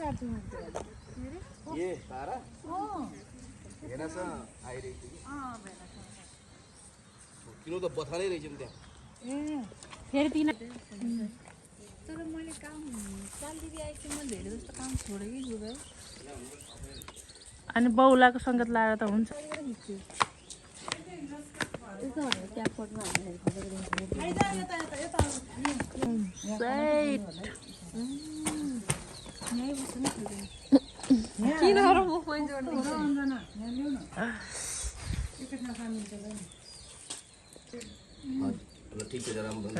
ये तारा हेरसँग आइरहेको थियो कि किन त बथालै रहेछ नि त्यहाँ फेरि तिन तर मैले काम चालदिदी आएपछि म धेरै जस्तो काम छोडेँ कि गुरु अनि बाउलाको सङ्गत लाएर त हुन्छ किन म फोन ठीक छ राम्रो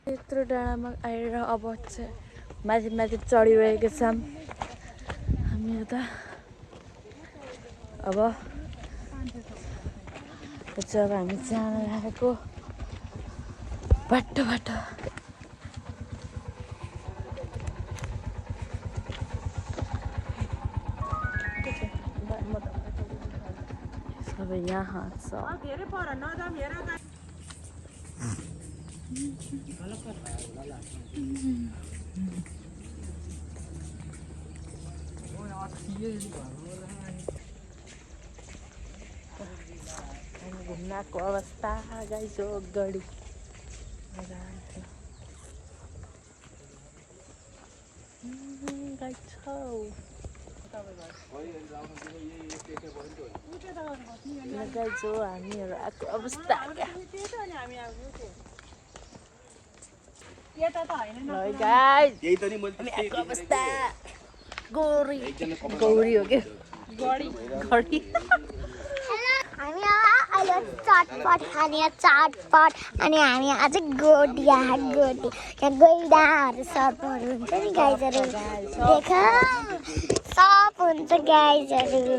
यत्रो डाँडामा आएर अब चाहिँ माथि माथि चढिरहेको छौँ हामी यता अब जब हामी जान लागेको बाटो सबै यहाँ छ घुम्नको अवस्था गाइस हो गडी गाइस छौ गाइस हो हामीहरू आएको अवस्था यही त नि मैले अवस्था गौरी हो क्या गडी हामी अहिले चटपट खाने चटपट अनि हामी अझ गोडी यहाँ गैडाहरू सर्पहरू हुन्छ नि गाइजहरू देख सब हुन्छ गाइजहरू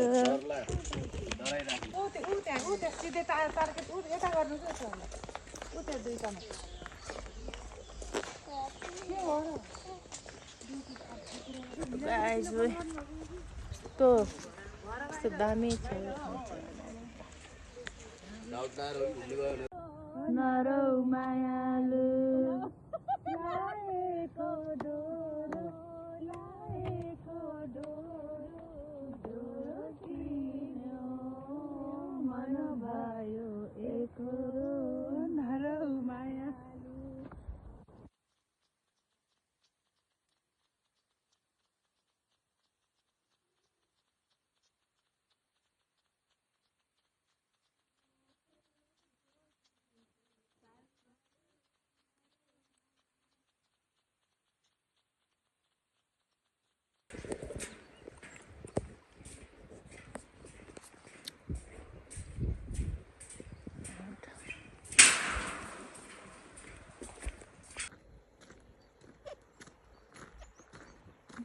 कस्तो दामी छ नरौ मायालु लाएको डोरो किन्यो मन भयो एकरो नरौ मायालु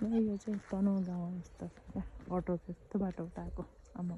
यो चाहिँ तनहुँ गाउँ जस्तो छ क्या अटो चाहिँ यस्तो बाटो उठाएको आमा